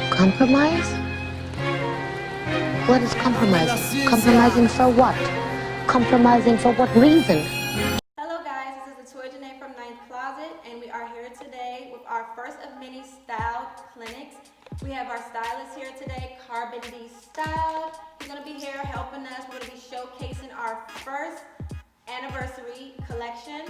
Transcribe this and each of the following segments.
Compromise? What is compromising? Compromising for what? Compromising for what reason? Hello guys, this is Latoya Janae from Ninth Closet, and we are here today with our first of many style clinics. We have our stylist here today, Carbon D Style. He's going to be here helping us. We're going to be showcasing our first anniversary collection.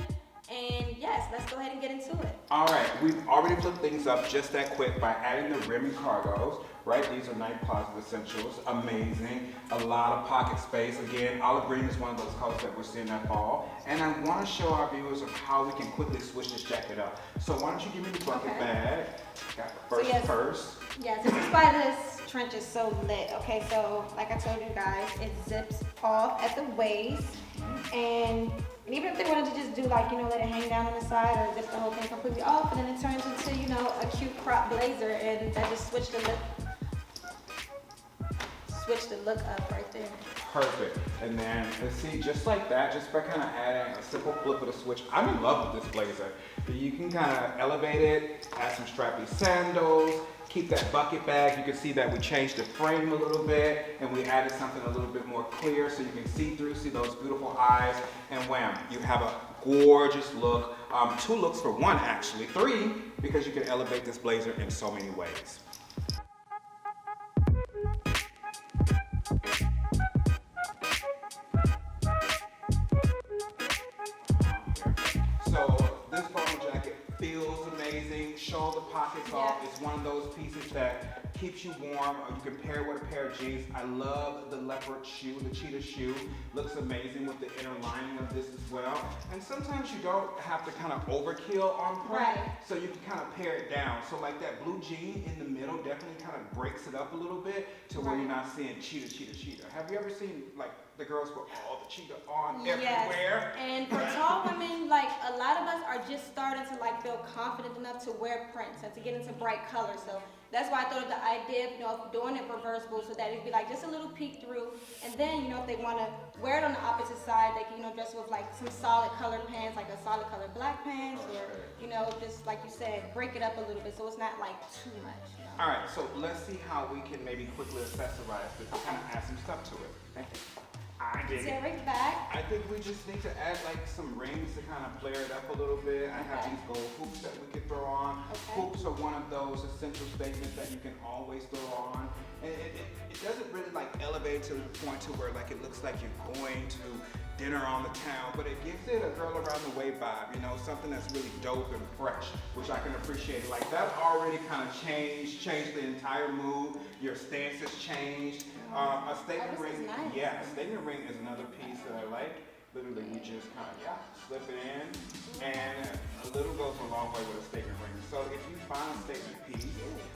And yes, let's go ahead and get into it. All right, we've already flipped things up just that quick by adding the Remi cargos, right? These are Ninth Closet essentials, amazing. A lot of pocket space. Again, olive green is one of those colors that we're seeing that fall. And I want to show our viewers of how we can quickly switch this jacket up. So why don't you give me the bucket bag? Got the first purse. Yes, this is why this trench is so lit. Okay, so like I told you guys, it zips off at the waist. And even if they wanted to just do like, you know, let it hang down on the side or zip the whole thing completely off, and then it turns into, you know, a cute crop blazer, and that just switched the look up right there. Perfect. And then, see, just like that, just by kind of adding a simple flip of the switch, I'm in love with this blazer. You can kind of elevate it, add some strappy sandals, keep that bucket bag. You can see that we changed the frame a little bit, and we added something a little bit more clear so you can see through, see those beautiful eyes, and wham, you have a gorgeous look. 2 looks for 1 actually, 3, because you can elevate this blazer in so many ways. So this bubble jacket feels amazing. Shoulder pockets off. It's one of those pieces that keeps you warm. You can pair it with a pair of jeans. I love the leopard shoe, the cheetah shoe. Looks amazing with the inner lining of this as well. And sometimes you don't have to kind of overkill on print, so you can kind of pare it down. So like that blue jean in the middle definitely kind of breaks it up a little bit to where you're not seeing cheetah, cheetah, cheetah. Have you ever seen like the girls with all the cheetah on everywhere? And for tall women, like a lot of us are just starting to like feel confident enough to wear prints and to get into bright colors. So that's why I thought of the idea of, you know, doing it reversible so that it'd be like just a little peek through. And then, you know, if they want to wear it on the opposite side, they can, you know, dress with like some solid colored pants, like a solid colored black pants, or, you know, just like you said, break it up a little bit so it's not like too much. You know? All right, so let's see how we can maybe quickly accessorize this and kind of add some stuff to it. I dig it. Derrick back. I think we just need to add like some rings to kind of flare it up a little bit. I have these gold hoops that we could throw on. Hoops are one of those essential statements that you can always throw on. And it doesn't really like elevate to the point to where like it looks like you're going to dinner on the town, but it gives it a girl around the way vibe, you know, something that's really dope and fresh, which I can appreciate. Like that already kind of changed the entire mood. Your stance has changed. A statement ring, a statement ring is another piece that I like. Literally, you just kind of slip it in, and a little goes a long way with a statement ring. So if you find a statement piece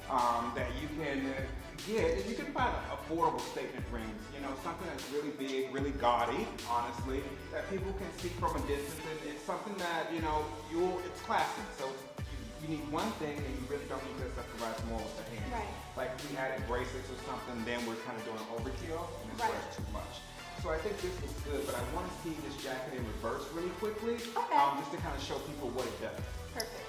that you can get, if you can find affordable statement rings, you know, something that's really big, really gaudy, honestly, that people can see from a distance, and it's something that, you know, it's classic. So you need one thing, and you really don't need to accessorize more with the hand. Like we added bracelets or something, then we're kind of doing overkill, and it's too much. So I think this was good, but I want to see this jacket in reverse really quickly, just to kind of show people what it does. Perfect.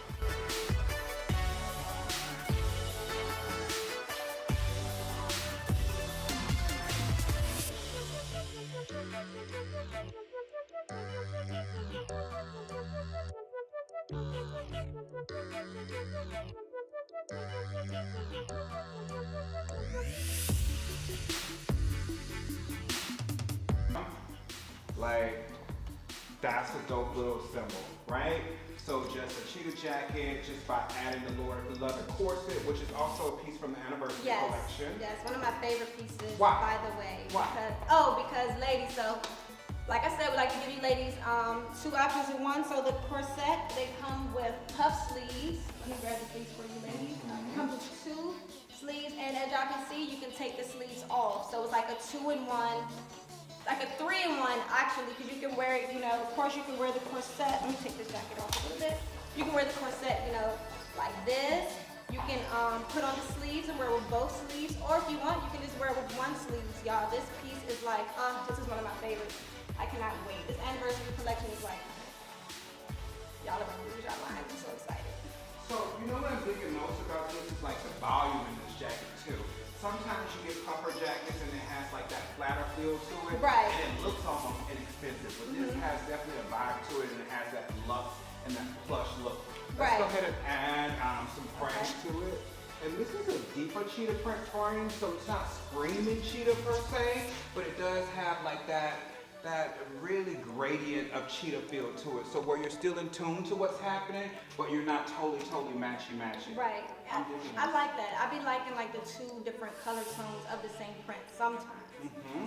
Like, that's a dope little symbol, right? So just a cheetah jacket, just by adding the leather corset, which is also a piece from the anniversary collection. Yes, one of my favorite pieces, Why? by the way. Why? Because ladies, so like I said, we like to give you ladies 2 options in one. So the corset, they come with puff sleeves. Let me grab the sleeves for you ladies. It comes with 2 sleeves, and as y'all can see, you can take the sleeves off. So it's like a 2-in-1. Like a 3-in-1 actually, because you can wear it, you know, of course you can wear the corset. Let me take this jacket off a little bit. You can wear the corset, you know, like this. You can put on the sleeves and wear with both sleeves, or if you want, you can just wear it with 1 sleeve. Y'all, this piece is like, this is one of my favorites. I cannot wait. This anniversary collection is like, y'all are gonna lose your mind. I'm so excited. So, you know what I'm thinking most about this is like the volume in this jacket too. sometimes you get puffer jackets and it has like that flatter feel to it. Right. And it looks almost inexpensive, but this has definitely a vibe to it and it has that luxe and that plush look. Let's go ahead and add some print to it. And this is a deeper cheetah print frame, so it's not screaming cheetah per se, but it does have like that really gradient of cheetah feel to it. So where you're still in tune to what's happening, but you're not totally matchy. Right. I like that. I be liking like the two different color tones of the same print sometimes.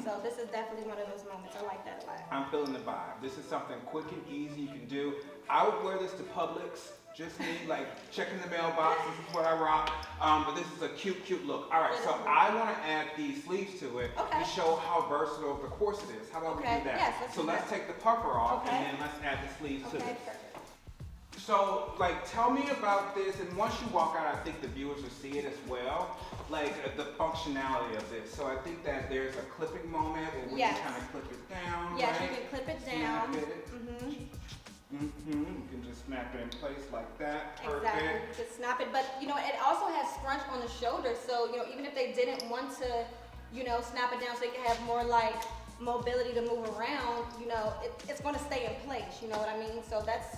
So this is definitely one of those moments. I like that a lot. I'm feeling the vibe. This is something quick and easy you can do. I would wear this to Publix. Just me, like checking the mailbox. This is what I rock. But this is a cute look. All right, so I want to add these sleeves to it to show how versatile the corset is. How about we do that? Yes, let's take the puffer off and then let's add the sleeves to it. Perfect. So, like, tell me about this, and once you walk out, I think the viewers will see it as well, like the functionality of this. So I think that there's a clipping moment where we can kind of clip it down. Yes, you can clip it down. You can just snap it in place like that. Perfect. Exactly, you can snap it, but you know, it also has scrunch on the shoulder, so you know, even if they didn't want to, you know, snap it down so they can have more like mobility to move around, you know, it's going to stay in place, you know what I mean? So that's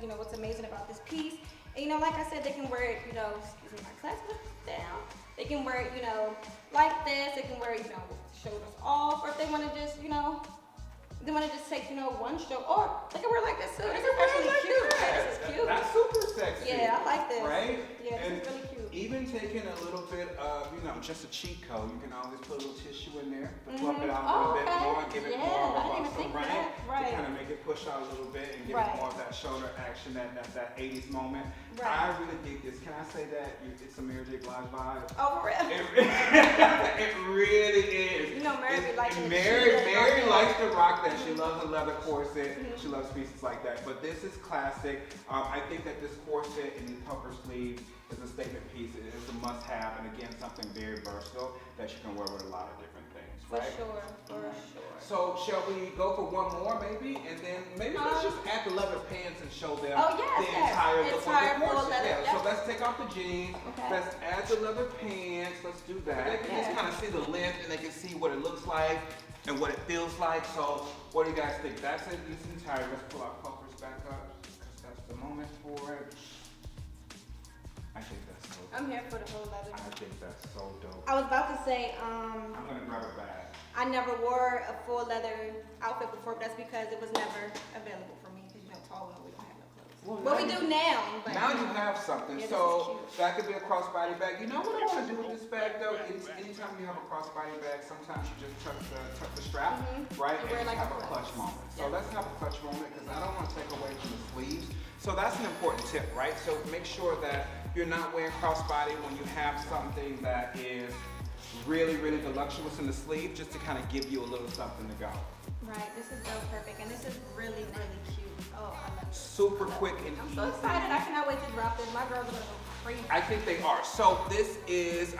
you know what's amazing about this piece. And you know, like I said, they can wear it, you know, excuse me, my class down. They can wear it, you know, like this. They can wear it, you know, with the shoulders off, or if they want to just, you know, they want to just take, you know, one stroke, or they can wear it like this too. This is actually cute. This is cute. That's super sexy. Yeah, I like this. Right? Yeah, and this is really cute. Even taking a little bit of, you know, just a cheat code, you can always put a little tissue in there to fluff it out a little bit more, give it more of a muscle, right? To kind of make it push out a little bit and give it more of that shoulder action, that 80s moment. I really dig this. Can I say that it's a Mary J. Blige vibe? Oh, for real? It really is. You know, Mary likes to Mary likes to rock that. She loves a leather corset. She loves pieces like that. But this is classic. I think that this corset and the puffer sleeves is a statement piece. It is a must-have, and again, something very versatile that you can wear with a lot of different things, right? For sure. So, shall we go for one more, maybe? And then maybe let's just add the leather pants and show them the entire look of the corset. Yeah, so let's take off the jeans. Let's add the leather pants. Let's do that. They can just kind of see the length, and they can see what it looks like and what it feels like. So, what do you guys think? That's it. This entire. Let's pull our puffers back up because that's the moment for it. I think that's so dope. I'm here for the whole leather. I think that's so dope. I was about to say, I'm gonna grab it back. I never wore a full leather outfit before, but that's because it was never available for me. Because you know, tall women, we don't have no clothes. Well, we do now. But now you have something. Yeah, so that could be a crossbody bag. You know what I want to do with this bag though? Anytime you have a crossbody bag, sometimes you just tuck the strap, right? And you have a clutch moment. So let's have a clutch moment because I don't want to take away from the sleeves. So that's an important tip, right? So make sure that you're not wearing crossbody when you have something that is really voluptuous in the sleeve, just to kind of give you a little something to go. Right, this is so perfect, and this is really cute. Oh, I love it. Super quick and I'm so excited. I cannot wait to drop this. My girls are gonna go crazy. I think they are. So this is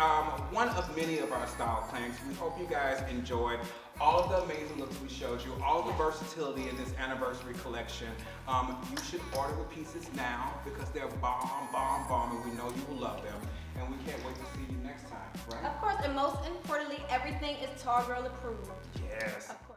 one of many of our style claims. We hope you guys enjoyed all of the amazing looks we showed you, all of the versatility in this anniversary collection. You should order the pieces now because they're bomb, and we know you will love them. And we can't wait to see you next time, right? Of course, and most importantly, everything is tall girl approved. Yes. Of course.